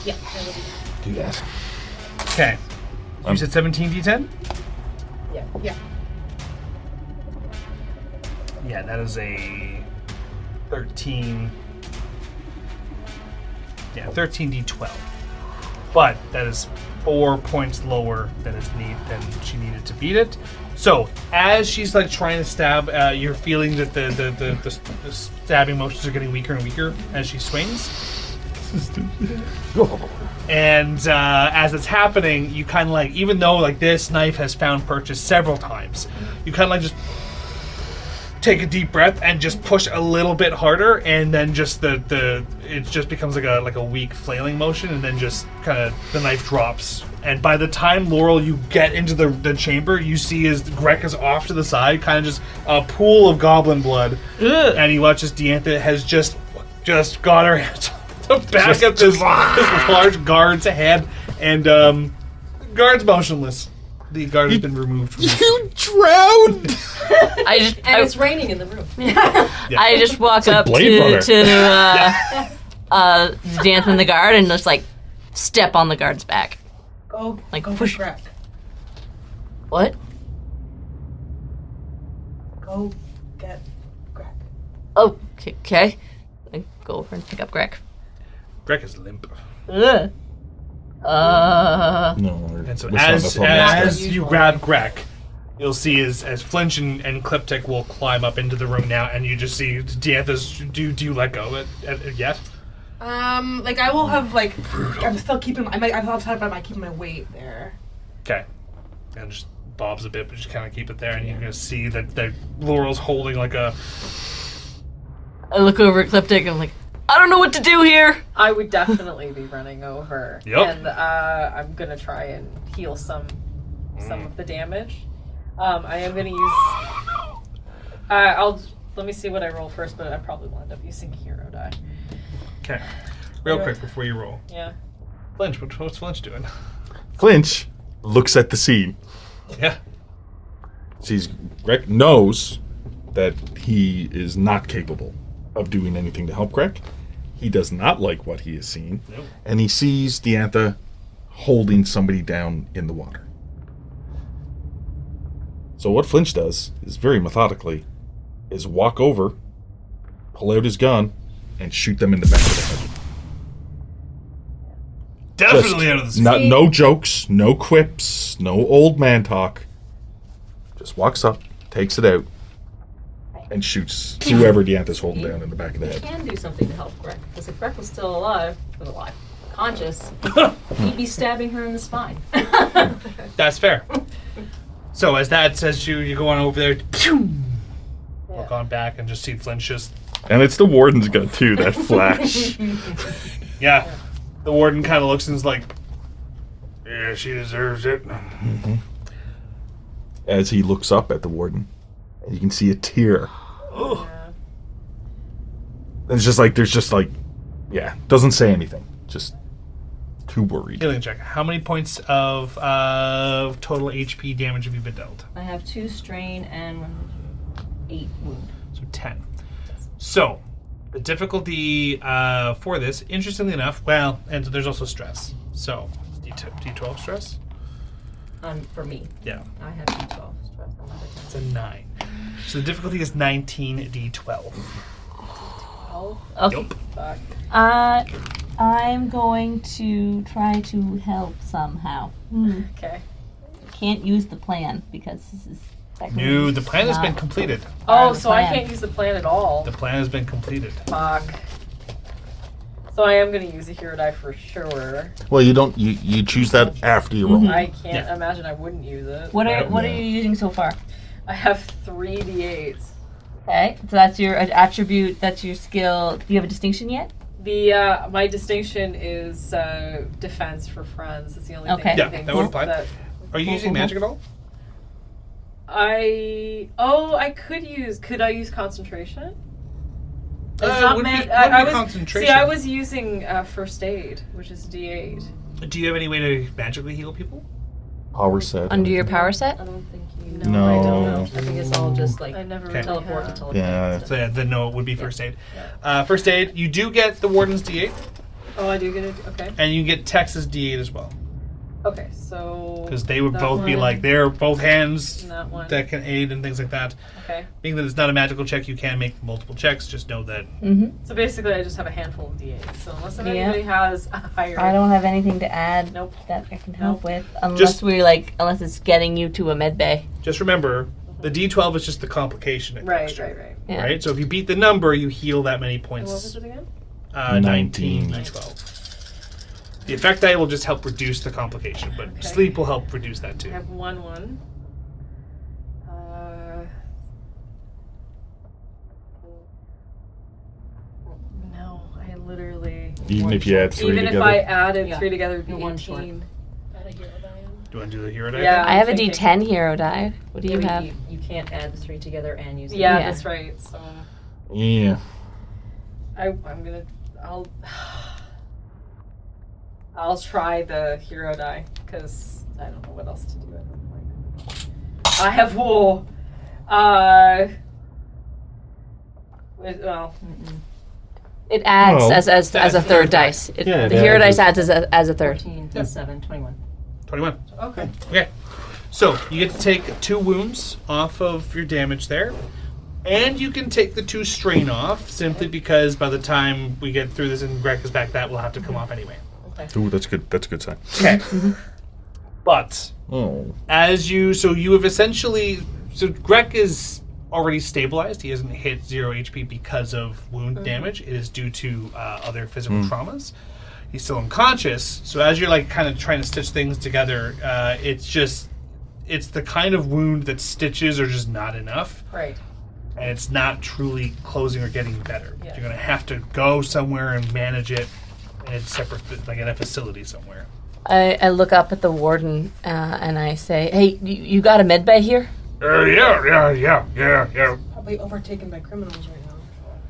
Yeah, that would be Do that. Okay. You said 17 D10? Yeah. Yeah, that is a 13. Yeah, 13 D12. But that is 4 points lower than than she needed to beat it. So as she's like trying to stab, you're feeling that the stabbing motions are getting weaker and weaker as she swings. And as it's happening, you kind of like, even though like this knife has found purchase several times, you kind of like just take a deep breath and just push a little bit harder, and then just it just becomes like a weak flailing motion, and then just kind of the knife drops. And by the time Laurel you get into the chamber, you see as Greg is off to the side, kind of just a pool of goblin blood, and you watch as Diantha has just got her hands on the back of this large guard's head, and guard's motionless. The guard has been removed from You drowned! And it's raining in the room. I just walk like up Blade Runner. to Dance and the guard and just like step on the guard's back. Go, Like, go push- for Greg. What? Go get Greg. Oh, okay. I go over and pick up Greg. Greg is limp. Ugh. No. And so it's not the as phone next as you grab Greg, you'll see as Flinch and Cliptic will climb up into the room now, and you just see Diantha's. Do you let go yet? Like I will have like I'm still keeping. I'm outside, but I'm keeping my weight there. Okay, and just bobs a bit, but just kind of keep it there, and you're gonna see that Laurel's holding like a. I look over at Cliptic and I'm like, I don't know what to do here. I would definitely be running over. Yep. And I'm gonna try and heal some some of the damage. I am going to use. Let me see what I roll first, but I probably will end up using hero die. Okay. Real quick before you roll. Yeah. Flinch, what's Flinch doing? Flinch looks at the scene. Yeah. Sees Greg, knows that he is not capable of doing anything to help Greg. He does not like what he has seen. Nope. And he sees Diantha holding somebody down in the water. So what Flinch does is very methodically is walk over, pull out his gun, and shoot them in the back of the head. Definitely out of the Not, no jokes, no quips, no old man talk. Just walks up, takes it out, and shoots whoever Diantha's holding down in the back of the You head. can do something to help Greg, because if Greg was still conscious, he'd be stabbing her in the spine. That's fair. So as that says you go on over there, walk on back and just see Flinch just... And it's the warden's gun too, that flash. Yeah. The warden kind of looks and is like, yeah, she deserves it. As he looks up at the warden, and you can see a tear. Oh. And it's just like, yeah, doesn't say anything. Just too worried. Healing check. How many points of total HP damage have you been dealt? I have 2 strain and 8 wound. So 10. So, the difficulty for this, interestingly enough, and there's also stress. So, D12 stress? For me. Yeah. I have D12 stress. It's a 9. So the difficulty is 19d12. Okay. Yup. Fuck. I'm going to try to help somehow. Okay. Can't use the plan because this is... No, the plan has been not completed. part Oh, of the so I plan. can't use the plan at all. The plan has been completed. Fuck. So I am going to use a hero die for sure. Well, you don't. You choose that after you roll. I can't Yeah. imagine I wouldn't use it. What are you using so far? I have 3 d8s. Okay, so that's your attribute, that's your skill. Do you have a distinction yet? The my distinction is defense for friends. It's the only Okay. thing. Yeah, I think that would apply. that Are you using magic at all? Could I use concentration? It's Wouldn't be concentration. See, I was using first aid, which is D8. Do you have any way to magically heal people? Power set. Under your power set? I don't think you No, I don't know. I think it's all just like I never Okay. really teleport to have. teleport. Yeah. So yeah, then no, it would be first aid. First aid, you do get the warden's D8, Oh, I do get it. Okay. and you get Tex's D8 as well. Okay, so Because they would that both be one like, they're both hands and that one. that can aid and things like that. Okay. Being that it's not a magical check, you can make multiple checks. Just know that. So basically, I just have a handful of D8s. So unless Yeah. anybody has a higher. I don't have anything to add Nope. that I can help with. Just- Unless it's getting you to a med bay. Just remember, the D12 is just the complication. Right, extra, right. Yeah. Right? So if you beat the number, you heal that many And what was points. it again? 19. D12. The effect die will just help reduce the complication, but Okay. sleep will help reduce that I too. have 1. No, I literally. Even if you add 3 Even together. if I added Yeah. 3 together, it'd be You're 1 short. 18. Do you want to do the hero die? Yeah. I have a I'm thinking- D10 hero die. What do you have? You can't add the 3 together and use it. Yeah, Yeah. that's right. So Yeah. I'm gonna. I'll try the hero die because I don't know what else to do at this point. I have wool. Well, It adds Oh. as a third dice. Yeah, The it hero adds dice adds as a third. 14 plus 7, 21. 21. okay. Okay. So you get to take 2 wounds off of your damage there. And you can take the 2 strain off simply because by the time we get through this and Greg is back, that will have to come off anyway. Ooh, that's good. That's a good sign. Okay. But Oh. you have essentially, so Greg is already stabilized. He hasn't hit 0 HP because of wound damage. It is due to other physical traumas. He's still unconscious. So as you're like kind of trying to stitch things together, it's the kind of wound that stitches are just not enough. Right. And it's not truly closing or getting better. Yeah. You're going to have to go somewhere and manage it in separate, like in a facility somewhere. I look up at the warden and I say, "Hey, you got a med bay here?" Yeah. Probably overtaken by criminals right now.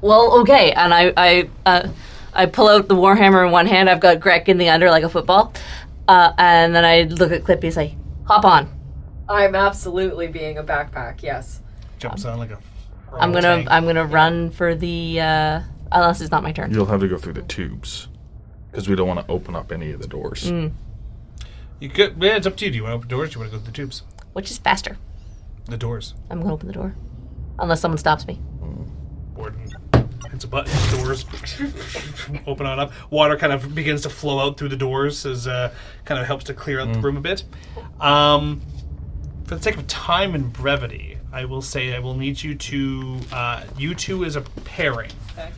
Well, okay. And I pull out the warhammer in one hand. I've got Greg in the under like a football, and then I look at Clippy and say, "Hop on." I'm absolutely being a backpack. Yes. Jumps on like a. I'm gonna run for the unless it's not my turn. You'll have to go through the tubes because we don't want to open up any of the doors. You could. Yeah, it's up to you. Do you want to open doors? Or do you want to go through the tubes? Which is faster? The doors. I'm gonna open the door, unless someone stops me. Warden hits a button. Doors open on up. Water kind of begins to flow out through the doors as kind of helps to clear out the room a bit. For the sake of time and brevity, I will say I will need you to you two as a pairing. Okay.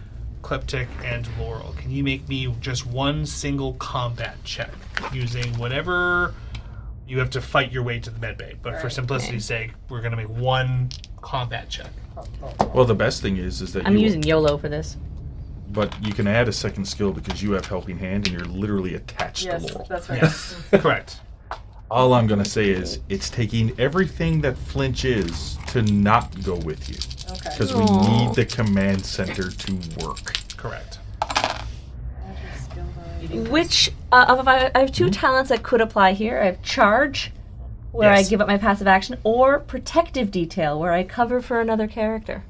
Kleptic and Laurel. Can you make me just one single combat check using whatever you have to fight your way to the medbay? But for simplicity's sake, we're going to make one combat check. Well, the best thing is that I'm using YOLO for this. But you can add a second skill because you have Helping Hand and you're literally attached Yes, to Laurel. that's right. Yes, correct. All I'm going to say is it's taking everything that Flinch is to not go with you. Okay. Because we need the command center to work. Correct. Which I have two talents that could apply here. I have Charge, where Yes. I give up my passive action, or Protective Detail, where I cover for another character.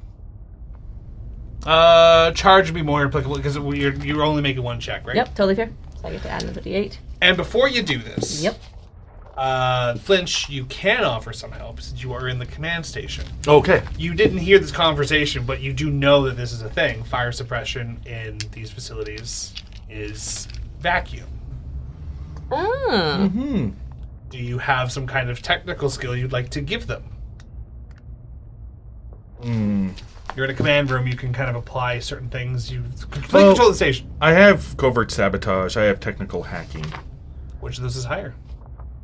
Charge would be more applicable because you're only making one check, right? Yep, totally fair. So I get to add another D8. And before you do this, Yep. Flinch, you can offer some help since you are in the command station. Okay. You didn't hear this conversation, but you do know that this is a thing. Fire suppression in these facilities is vacuum. Oh. Do you have some kind of technical skill you'd like to give them? You're in a command room. You can kind of apply certain things. You completely control the station. I have covert sabotage. I have technical hacking. Which of this is higher?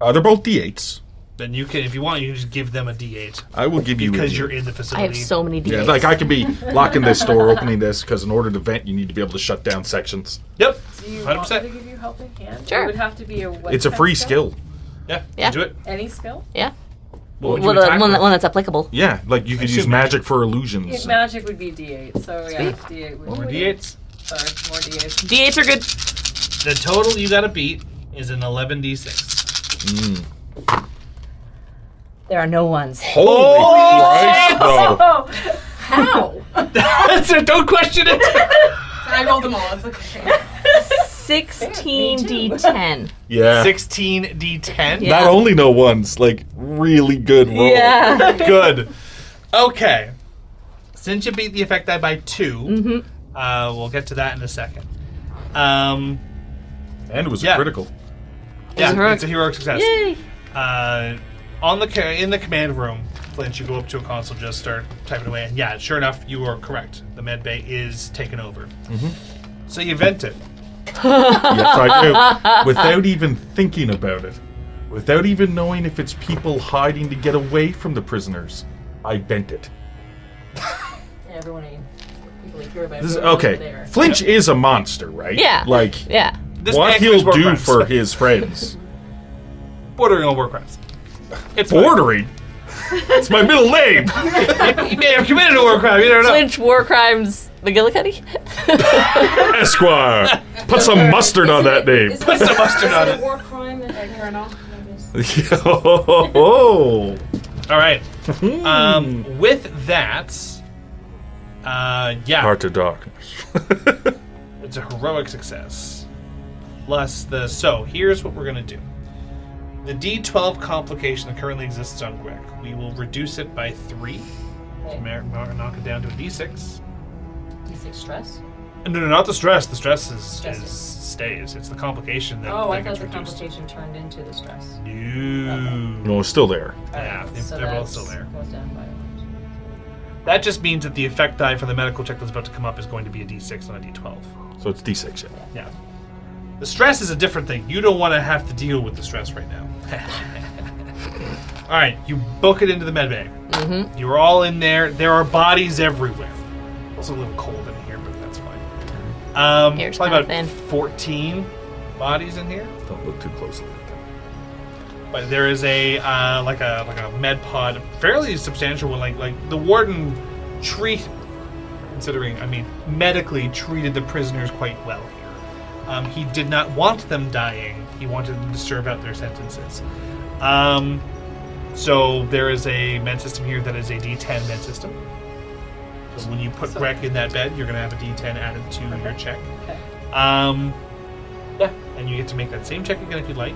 They're both D8s. Then you can, if you want, you can just give them a D8 I will give you because a you're in the I facility. have so many D8s. Yeah, like I can be locking this door, opening this, because in order to vent, you need to be able to shut down sections. Yep, Do you want me to 100%. give you helping hand? Sure. It would have to be a what It's a kind free of skill. Yeah, Yeah. do it. Any skill? Yeah. What would Well, you the attack one, with? one that's applicable. Yeah, like you could assume use magic for illusions. Yeah, magic would be D8. So yeah, D8 would More be. D8s. Sorry, more D8s. D8s are good. The total you gotta beat is an 11d6. There are no ones. Holy Christ, though. Oh, how? That's it, don't question it. I rolled them all. It's okay. 16d10. Yeah. 16d10. Yeah. Not only no ones, like really good roll. Yeah. Good. Okay. Since you beat the effect die by 2, we'll get to that in a second. And it was Yeah. critical. Yeah, heroic. it's a heroic success. Yay. In the command room, Flinch, you go up to a console, just start typing away, and yeah, sure enough, you are correct. The med bay is taken over. So you vent it. Yes, I do. Without even thinking about it. Without even knowing if it's people hiding to get away from the prisoners. I bent it. Everyone, people you hear about. This is, are over okay, there. Flinch is a monster, right? Yeah. Like, Yeah. This what man he'll commits war do crimes. for his friends. Bordering on war crimes. It's fine. Bordering? It's my middle name! You may have committed a war crime, you don't know. Flinch, War Crimes, McGillicuddy? Esquire! Put some mustard on that name. Put some mustard on Is it. it war crime that Colonel. Oh. All right. With that, yeah, Heart to dark. it's a heroic success. Plus the here's what we're gonna do. The D12 complication that currently exists on Greg, we will reduce it by 3. Knock it down to a D6. D6 stress? No, not the stress. The stress Stress. stays. It's the complication that, Oh, I that thought gets the reduced. complication turned into the stress. No. No, it's still there. Yeah, So they're both that's- still there. Goes down by 1. That just means that the effect die for the medical check that's about to come up is going to be a D6 and a D12. So it's D6, yeah. Yeah. The stress is a different thing. You don't want to have to deal with the stress right now. All right, you book it into the medbay. You're all in there. There are bodies everywhere. Also a little cold in here, but that's fine. Air's Probably kinda about thin. 14 bodies in here. Don't look too closely at them. But there is a like a med pod, fairly substantial one. Like the warden medically treated the prisoners quite well here. He did not want them dying. He wanted them to serve out their sentences. So there is a med system here that is a D10 med system. So when you put Greg in that bed, you're going to have a D10 added to your check. Okay. Yeah, and you get to make that same check again if you'd like.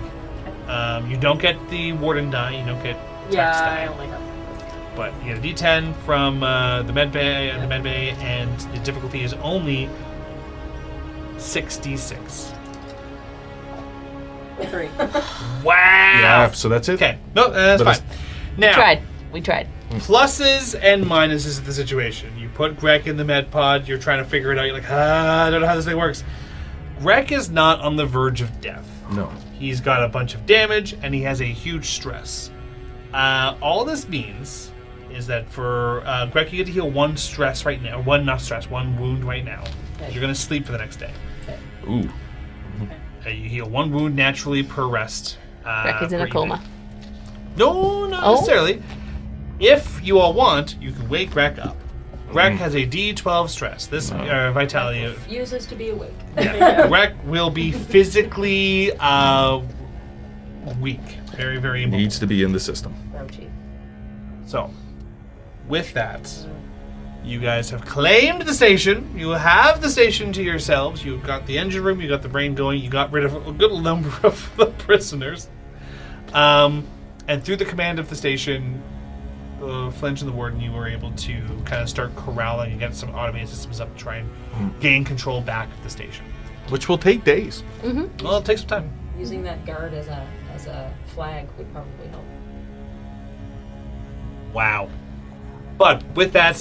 You don't get the warden die. You don't get text die. I only have. But you get a D10 from the med bay and the difficulty is only 66. 3. Wow. Yeah, so that's it. Okay. No, that's But fine. Now, We tried. pluses and minuses of the situation. You put Greg in the med pod. You're trying to figure it out. You're like, I don't know how this thing works. Greg is not on the verge of death. No. He's got a bunch of damage, and he has a huge stress. All this means is that for Greg, you get to heal one stress right now. One wound right now. Okay. You're going to sleep for the next day. Ooh. You heal one wound naturally per rest. Greg is in per a coma. evening. No, not Oh. necessarily. If you all want, you can wake Greg up. Greg has a D12 stress. This vitality. Refuses to be awake. Yeah. Greg will be physically weak. Very, very immobile. Needs to be in the system. Grouchy. So, with that, you guys have claimed the station. You have the station to yourselves. You've got the engine room. You got the brain going. You got rid of a good number of the prisoners. And through the command of the station, Flinch and the Warden, you were able to kind of start corralling and get some automated systems up to try and gain control back of the station. Which will take days. Well, it takes some time. Using that guard as a flag would probably help. Wow. But with that,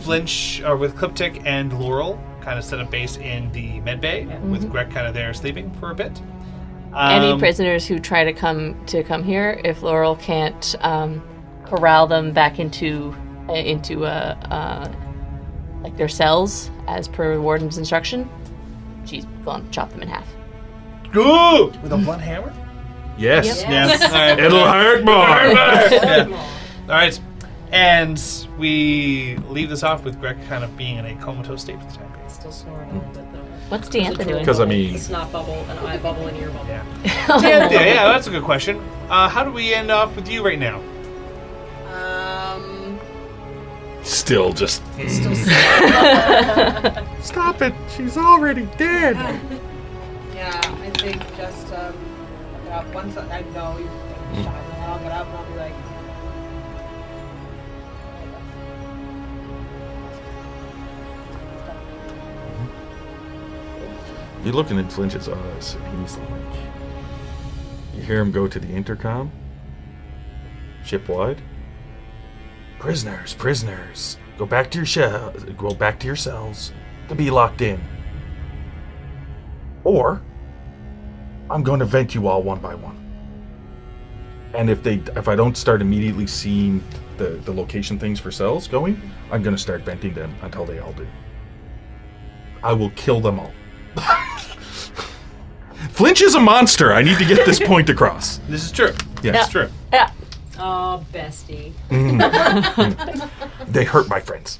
Flinch, or with Cliptic and Laurel, kind of set up base in the med bay, with Greg kind of there sleeping for a bit. Any prisoners who try to come here, if Laurel can't corral them back into like their cells as per the warden's instruction, she's going to chop them in half. Good! With a blunt hammer? Yes. Yep. Yes. All right. It'll hurt more. Yeah. All right. And we leave this off with Greg kind of being in a comatose state for the time being. Still snoring a little bit though. What's Diantha doing? Because, I mean... A snot bubble, an eye bubble, an ear bubble. Yeah. Yeah, that's a good question. How do we end off with you right now? Still just... Still Stop it. She's already dead. Yeah, I think just get up once I know you've been shot, and I'll get up and I'll be like, You're looking in Flinch's eyes, and he's like... You hear him go to the intercom? Shipwide? Prisoners, prisoners. Go back to your cells to be locked in. Or I'm going to vent you all one by one. And if I don't start immediately seeing the location things for cells going, I'm going to start venting them until they all do. I will kill them all. Flinch is a monster. I need to get this point across. This is true. Yeah. It's true. Yeah. Oh, bestie. They hurt my friends.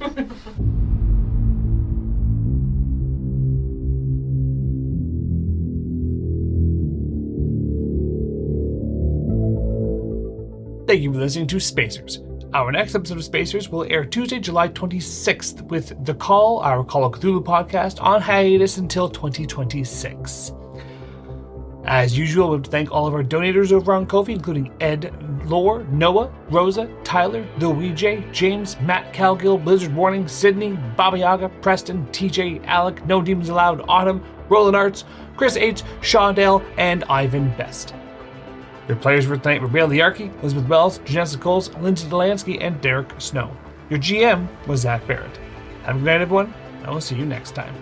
Thank you for listening to Spacers. Our next episode of Spacers will air Tuesday, July 26th with The Call, our Call of Cthulhu podcast, on hiatus until 2026. As usual, we would thank all of our donators over on Ko-fi, including Ed, Lore, Noah, Rosa, Tyler, The Ouija, James, Matt Calgill, Blizzard Warning, Sydney, Baba Yaga, Preston, TJ, Alec, No Demons Allowed, Autumn, Roland Arts, Chris H., Shawdale, and Ivan Best. Their players for tonight were Bale Liarchy, Elizabeth Wells, Janessa Coles, Lindsay Delansky, and Derek Snow. Your GM was Zach Barrett. Have a good night, everyone, and we'll see you next time.